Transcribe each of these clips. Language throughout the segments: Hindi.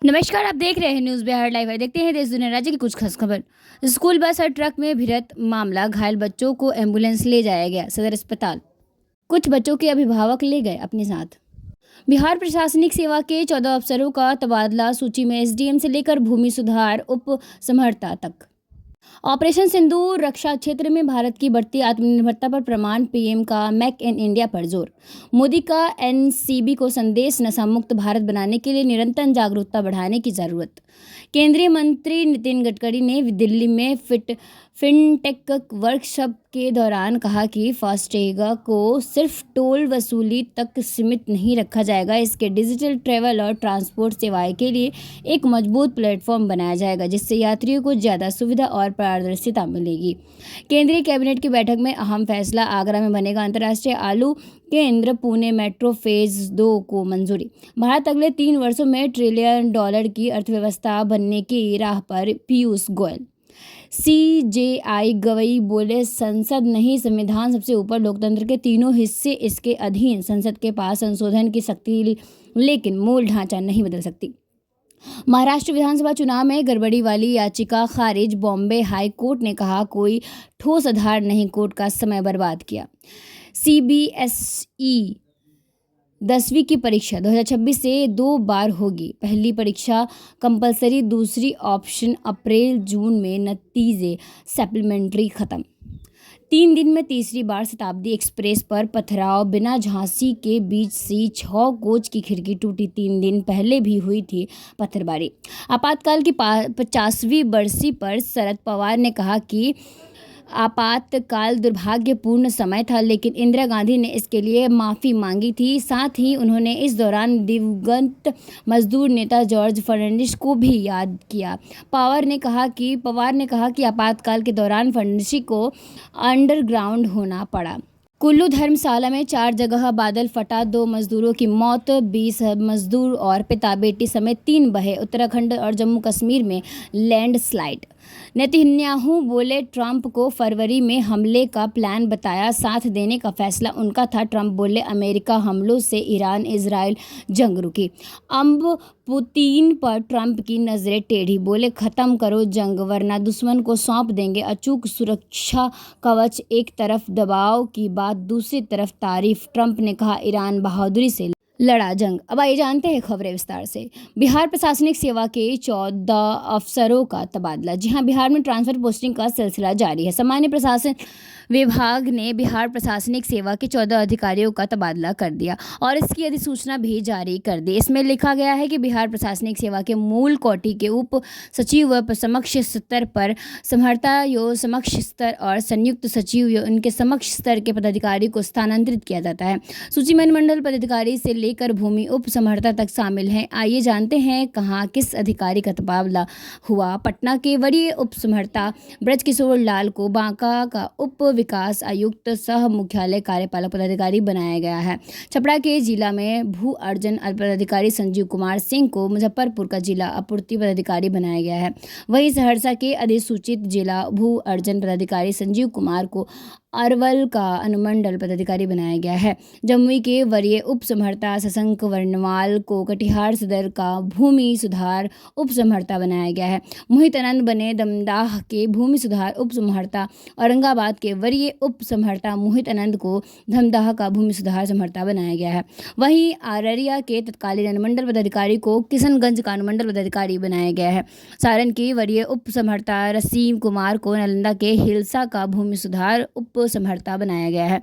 नमस्कार, आप देख रहे हैं न्यूज़ बिहार लाइव है। देखते हैं देश दुनिया राज्य की कुछ खास खबर। स्कूल बस और ट्रक में भिड़ंत मामला, घायल बच्चों को एम्बुलेंस ले जाया गया सदर अस्पताल। कुछ बच्चों के अभिभावक ले गए अपने साथ। बिहार प्रशासनिक सेवा के 14 अफसरों का तबादला, सूची में एसडीएम से लेकर भूमि सुधार उप समहर्ता तक। ऑपरेशन सिंदूर, रक्षा क्षेत्र में भारत की बढ़ती आत्मनिर्भरता पर प्रमाण, पीएम का मेक इन इंडिया पर जोर। मोदी का एनसीबी को संदेश, नशा मुक्त भारत बनाने के लिए निरंतर जागरूकता बढ़ाने की जरूरत। केंद्रीय मंत्री नितिन गडकरी ने दिल्ली में फिनटेक वर्कशॉप के दौरान कहा कि फास्टैग को सिर्फ टोल वसूली तक सीमित नहीं रखा जाएगा, इसके डिजिटल ट्रैवल और ट्रांसपोर्ट सेवाएं के लिए एक मजबूत प्लेटफॉर्म बनाया जाएगा, जिससे यात्रियों को ज़्यादा सुविधा और पारदर्शिता मिलेगी। केंद्रीय कैबिनेट की बैठक में अहम फैसला, आगरा में बनेगा अंतर्राष्ट्रीय आलू केंद्र, पुणे मेट्रो फेज 2 को मंजूरी। भारत अगले 3 वर्षों में $1 ट्रिलियन की अर्थव्यवस्था बनने की राह पर, पीयूष गोयल। सीजेआई गवई बोले, संसद नहीं संविधान सबसे ऊपर, लोकतंत्र के तीनों हिस्से इसके अधीन, संसद के पास संशोधन की शक्ति लेकिन मूल ढांचा नहीं बदल सकती। महाराष्ट्र विधानसभा चुनाव में गड़बड़ी वाली याचिका खारिज, बॉम्बे हाई कोर्ट ने कहा कोई ठोस आधार नहीं, कोर्ट का समय बर्बाद किया। सीबीएसई 10वीं की परीक्षा 2026 से 2 बार होगी। पहली परीक्षा कंपलसरी, दूसरी ऑप्शन अप्रैल जून में, नतीजे सप्लीमेंट्री खत्म। 3 दिन में तीसरी बार शताब्दी एक्सप्रेस पर पथराव, बिना झांसी के बीच सी 6 कोच की खिड़की टूटी। 3 दिन पहले भी हुई थी पत्थरबारी। आपातकाल की 50वीं बरसी पर शरद पवार ने कहा कि आपातकाल दुर्भाग्यपूर्ण समय था, लेकिन इंदिरा गांधी ने इसके लिए माफ़ी मांगी थी। साथ ही उन्होंने इस दौरान दिवंगत मजदूर नेता जॉर्ज फर्नांडिस को भी याद किया। पवार ने कहा कि आपातकाल के दौरान फर्नांडिस को अंडरग्राउंड होना पड़ा। कुल्लू धर्मशाला में 4 जगह बादल फटा, 2 मजदूरों की मौत, 20 मजदूर और पिता बेटी समेत 3 बहे। उत्तराखंड और जम्मू कश्मीर में लैंडस्लाइड। नेतन्याहू बोले, ट्रंप को फरवरी में हमले का प्लान बताया, साथ देने का फैसला उनका था। ट्रंप बोले, अमेरिका हमलों से ईरान इजराइल जंग रुकी। अब पुतिन पर ट्रंप की नजरें टेढ़ी, बोले खत्म करो जंग वरना दुश्मन को सौंप देंगे। अचूक सुरक्षा कवच, एक तरफ दबाव की बात, दूसरी तरफ तारीफ। ट्रंप ने कहा ईरान बहादुरी से लड़ा जंग। अब आइए जानते हैं खबरें विस्तार से। बिहार प्रशासनिक सेवा के 14 अफसरों का तबादला। जी हां, बिहार में ट्रांसफर पोस्टिंग का सिलसिला जारी है। सामान्य प्रशासन विभाग ने बिहार प्रशासनिक सेवा के 14 अधिकारियों का तबादला कर दिया और इसकी अधिसूचना भी जारी कर दी। इसमें लिखा गया है कि बिहार प्रशासनिक सेवा के मूल कोटि के उप सचिव व समक्ष स्तर पर समहर्ता यो समक्ष स्तर और संयुक्त सचिव यो उनके समक्ष स्तर के पदाधिकारी को स्थानांतरित किया जाता है। सूची में अनुमंडल पदाधिकारी से लेकर भूमि उप समहर्ता तक शामिल हैं। आइए जानते हैं कहाँ किस अधिकारी का तबादला हुआ। पटना के वरीय उप समहर्ता ब्रजकिशोर लाल को बांका का उप विकास आयुक्त सह मुख्यालय कार्यपालक पदाधिकारी बनाया गया है। छपरा के जिला में भू अर्जन पदाधिकारी संजीव कुमार सिंह को मुजफ्फरपुर का जिला आपूर्ति पदाधिकारी बनाया गया है। वहीं सहरसा के अधिसूचित जिला भू अर्जन पदाधिकारी संजीव कुमार को अरवल का अनुमंडल पदाधिकारी बनाया गया है। जमुई के वरीय उप समहर्ता शशांक वर्णवाल को कटिहार सदर का भूमि सुधार उप समहर्ता बनाया गया है। मोहित आनंद बने दमदाह के भूमि सुधार उप समहर्ता। औरंगाबाद के वरीय उप समहर्ता मोहित आनंद को धमदाह का भूमि सुधार समहर्ता बनाया गया है। वहीं अररिया के तत्कालीन अनुमंडल पदाधिकारी को किशनगंज का अनुमंडल पदाधिकारी बनाया गया है। सारण के वरीय उप समहर्ता रसीम कुमार को नालंदा के हिलसा का भूमि सुधार उप समहर्ता बनाया गया है।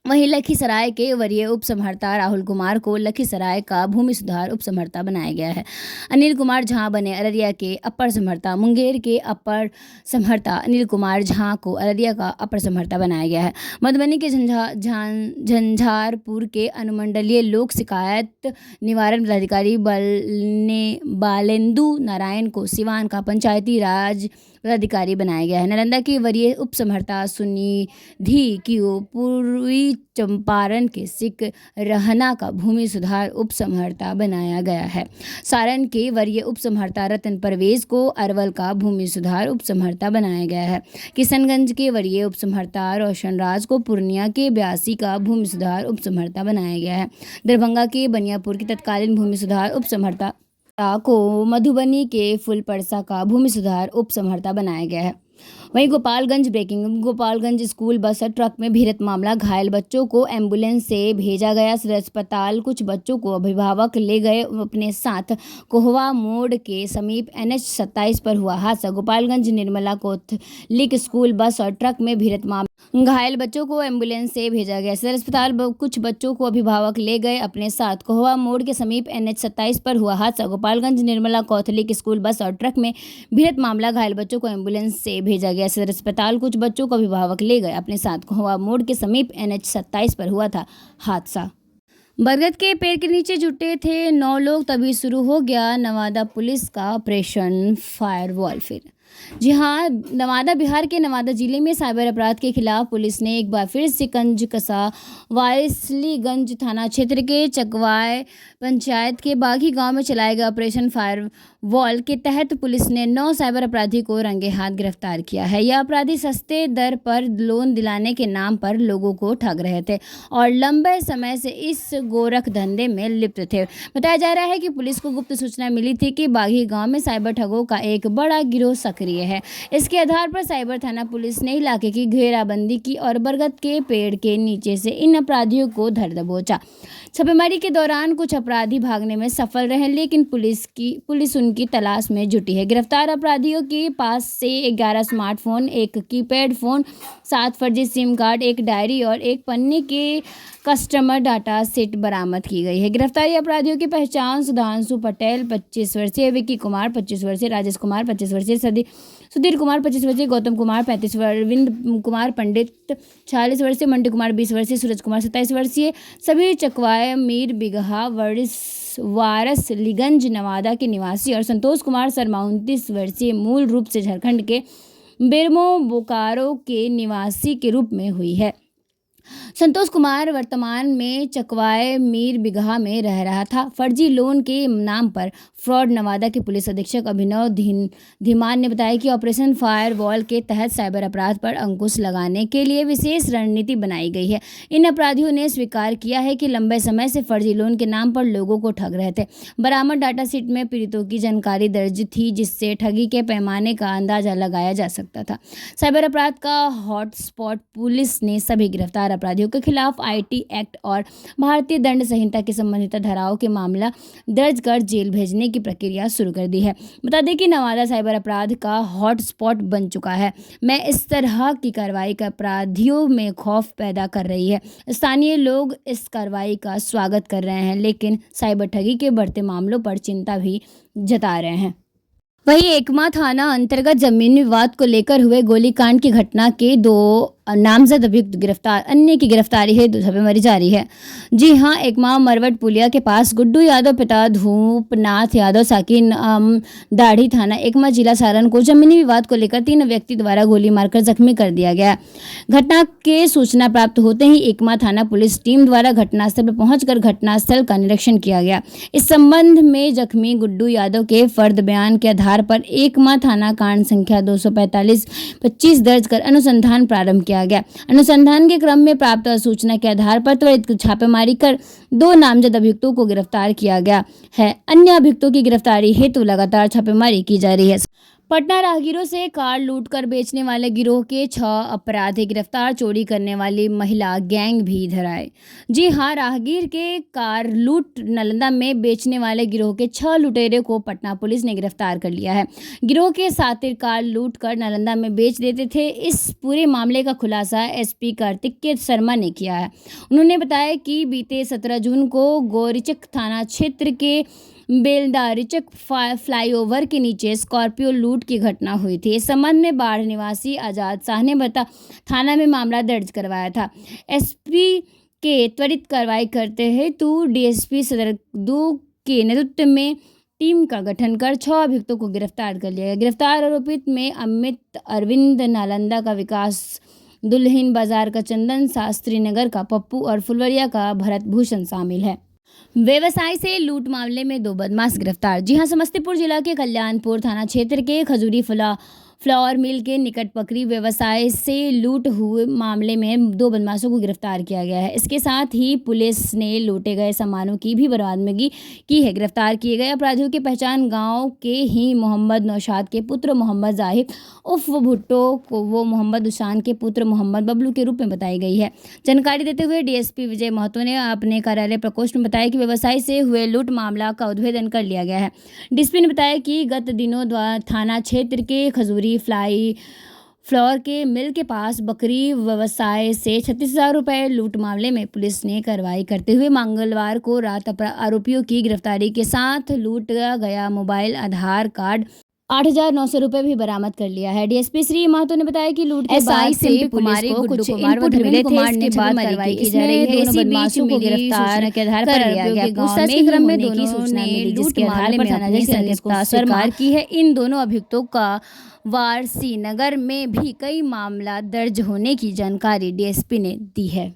वहीं लखीसराय के वरीय उप समहर्ता राहुल कुमार को लखीसराय का भूमि सुधार उप समहर्ता बनाया गया है। अनिल कुमार झा बने अररिया के अपर समहर्ता। मुंगेर के अपर समहर्ता अनिल कुमार झा को अररिया का अपर समहर्ता बनाया गया है। मधुबनी के झंझारपुर के अनुमंडलीय लोक शिकायत निवारण पदाधिकारी बालेंदु नारायण को सिवान का पंचायती राज पदाधिकारी बनाया गया है। नालंदा के वरीय उप समहर्ता सुनिधि को पूर्वी चंपारण के सिक रहना का भूमि सुधार उप समहर्ता बनाया गया है। सारण के वरीय उप समहर्ता रतन परवेज को अरवल का भूमि सुधार उप समहर्ता बनाया गया है। किशनगंज के वरीय उप समहर्ता रोशन राज को पूर्णिया के 82 का भूमि सुधार उप समहर्ता बनाया गया है। दरभंगा के बनियापुर की तत्कालीन भूमि सुधार उप समहर्ता को मधुबनी के फुलपरसा का भूमि सुधार उप समहर्ता बनाया गया है। वहीं Gopalganj breaking, Gopalganj school bus और ट्रक में भिड़ंत मामला, घायल बच्चों को एम्बुलेंस से भेजा गया सदर अस्पताल, कुछ बच्चों को अभिभावक ले गए अपने साथ। कोहवा मोड़ के समीप NH 27 पर हुआ हादसा, Gopalganj Nirmala Catholic school bus और ट्रक में भिड़ंत मामला, घायल बच्चों को एम्बुलेंस से भेजा गया सदर अस्पताल, कुछ बच्चों को अभिभावक ले गए अपने साथ। कोहवा मोड़ के समीप NH 27 पर हुआ हादसा, Gopalganj Nirmala Catholic school bus और ट्रक में भिड़ंत मामला, घायल बच्चों को एम्बुलेंस से भेजा गया सदर अस्पताल, कुछ बच्चों को अभिभावक ले गए अपने साथ। कोहवा मोड़ के समीप NH 27 पर हुआ था हादसा। बरगद के पेड़ के नीचे जुटे थे 9 लोग, तभी शुरू हो गया नवादा पुलिस का ऑपरेशन फायरवॉल। फिर जी हाँ, नवादा बिहार के नवादा जिले में साइबर अपराध के खिलाफ पुलिस ने एक बार फिर सिकंज कसा वारिसलीगंज थाना क्षेत्र के चकवाय पंचायत के बागी गांव में चलाए गए ऑपरेशन फायरवॉल के तहत पुलिस ने 9 साइबर अपराधी को रंगे हाथ गिरफ्तार किया है। यह अपराधी सस्ते दर पर लोन दिलाने के नाम पर लोगों को ठग रहे थे और लंबे समय से इस गोरख धंधे में लिप्त थे। बताया जा रहा है कि पुलिस को गुप्त सूचना मिली थी कि बागी गांव में साइबर ठगों का एक बड़ा गिरोह सक्रिय है। इसके आधार पर साइबर थाना पुलिस ने इलाके की घेराबंदी की और बरगद के पेड़ के नीचे से इन अपराधियों को धर दबोचा। छापेमारी के दौरान कुछ अपराधी भागने में सफल रहे, लेकिन पुलिस उनकी तलाश में जुटी है। गिरफ्तार अपराधियों के पास से 11 स्मार्टफोन, एक कीपैड फोन, 7 फर्जी सिम कार्ड, एक डायरी और एक पन्ने के कस्टमर डाटा सेट बरामद की गई है। गिरफ्तारी अपराधियों की पहचान सुधांशु पटेल 25 वर्षीय, विक्की कुमार 25 वर्षीय, राजेश कुमार 25 वर्षीय, सुधीर कुमार 25 वर्षीय, गौतम कुमार 35 वर्षीय, अरविंद कुमार पंडित 40 वर्षीय, मंटू कुमार 20 वर्षीय, सूरज कुमार 27 वर्षीय, सभी चकवाय मीर बिगहा वारसलीगंज नवादा के निवासी और संतोष कुमार शर्मा 29 वर्षीय मूल रूप से झारखंड के बेरमो बोकारो के निवासी के रूप में हुई है। संतोष कुमार वर्तमान में चकवाय मीर बिगहा में रह रहा था। फर्जी लोन के नाम पर फ्रॉड। नवादा के पुलिस अधीक्षक अभिनव धीमान ने बताया कि ऑपरेशन फायरवॉल के तहत साइबर अपराध पर अंकुश लगाने के लिए विशेष रणनीति बनाई गई है। इन अपराधियों ने स्वीकार किया है कि लंबे समय से फर्जी लोन के नाम पर लोगों को ठग रहे थे। बरामद डाटा शीट में पीड़ितों की जानकारी दर्ज थी, जिससे ठगी के पैमाने का अंदाजा लगाया जा सकता था। साइबर अपराध का हॉटस्पॉट पुलिस ने सभी गिरफ्तार अपराधियों के खिलाफ IT एक्ट और भारतीय दंड संहिता की संबंधित धाराओं के मामला दर्ज कर जेल भेजने की प्रक्रिया शुरू कर दी है। बता दें कि नवादा साइबर अपराध का हॉटस्पॉट बन चुका है। मैं इस तरह की कार्रवाई का अपराधियों में खौफ पैदा कर रही है। स्थानीय लोग इस कार्रवाई का स्वागत कर रहे हैं, लेकिन साइबर ठगी के बढ़ते मामलों पर चिंता भी जता रहे हैं। वहीं एकमा थाना अंतर्गत जमीन विवाद को लेकर हुए गोलीकांड की घटना के 2 नामजद अभियुक्त गिरफ्तार, अन्य की गिरफ्तारी है छापेमारी जारी है। जी हां, एकमा मरवट पुलिया के पास गुड्डू यादव पिता धूपनाथ यादव साकिन दाढ़ी थाना एकमा जिला सारण को जमीनी विवाद को लेकर 3 व्यक्ति द्वारा गोली मारकर जख्मी कर दिया गया। घटना के सूचना प्राप्त होते ही एकमा थाना पुलिस टीम द्वारा घटनास्थल पर पहुंचकर घटनास्थल का निरीक्षण किया गया। इस संबंध में जख्मी गुड्डू यादव के फर्द बयान के आधार पर एकमा थाना कांड संख्या 245-25 दर्ज कर अनुसंधान प्रारंभ किया गया। अनुसंधान के क्रम में प्राप्त सूचना के आधार पर त्वरित छापेमारी कर 2 नामजद अभियुक्तों को गिरफ्तार किया गया है। अन्य अभियुक्तों की गिरफ्तारी हेतु लगातार छापेमारी की जा रही है। पटना राहगीरों से कार लूटकर बेचने वाले गिरोह के 6 अपराधी गिरफ्तार, चोरी करने वाली महिला गैंग भी धराए। जी हां, राहगीर के कार लूट नालंदा में बेचने वाले गिरोह के 6 लुटेरे को पटना पुलिस ने गिरफ्तार कर लिया है। गिरोह के सातिर कार लूट कर नालंदा में बेच देते थे। इस पूरे मामले का खुलासा SP कार्तिकेय शर्मा ने किया है। उन्होंने बताया कि बीते 17 जून को गोरीचक थाना क्षेत्र के बेलदारिचक फ्लाईओवर के नीचे स्कॉर्पियो लूट की घटना हुई थी। इस संबंध में बाढ़ निवासी आजाद शाह ने थाना में मामला दर्ज करवाया था। SP के त्वरित कार्रवाई करते हेतु DSP सदर 2 के नेतृत्व में टीम का गठन कर 6 अभियुक्तों को गिरफ्तार कर लिया गया। गिरफ्तार आरोपित में अमित अरविंद नालंदा का विकास, दुल्हिन बाजार का चंदन, शास्त्री नगर का पप्पू और फुलवरिया का भरत भूषण शामिल है। व्यवसाय से लूट मामले में 2 बदमाश गिरफ्तार। जी हां, समस्तीपुर जिला के कल्याणपुर थाना क्षेत्र के खजूरी फ्लावर मिल के निकट बकरी व्यवसाय से लूट हुए मामले में 2 बदमाशों को गिरफ्तार किया गया है। इसके साथ ही पुलिस ने लूटे गए सामानों की भी बरामदगी की है। गिरफ्तार किए गए अपराधियों की पहचान गांव के ही मोहम्मद नौशाद के पुत्र मोहम्मद जाहिद उर्फ भुट्टो को वो मोहम्मद उशान के पुत्र मोहम्मद बबलू के रूप में बताई गई है। जानकारी देते हुए डीएसपी विजय महतो ने अपने कार्यालय प्रकोष्ठ में बताया कि व्यवसाय से हुए लूट मामला का उद्भेदन कर लिया गया है। डीएसपी ने बताया कि गत दिनों थाना क्षेत्र के खजूरी फ्लावर के मिल के पास बकरी व्यवसाय से 36,000 रुपये लूट मामले में पुलिस ने कार्रवाई करते हुए मंगलवार को रात आरोपियों की गिरफ्तारी के साथ लूटा गया मोबाइल, आधार कार्ड, 8,900 रुपये भी बरामद कर लिया है। डीएसपी श्री महतो ने बताया कि लूट के बाद से पुलिस को कुछ इनपुट मिले थे। इसके बाद कार्रवाई की जा रही है। दोनों बदमाशों को गिरफ्तार के आधार पर लिया गया। पूछताछ के क्रम में दोनों सूचना मिली जिसके आधार पर थाना को स्वीकार की है। इन दोनों अभियुक्तों का वारसी नगर में भी कई मामला दर्ज होने की जानकारी डीएसपी ने दी है।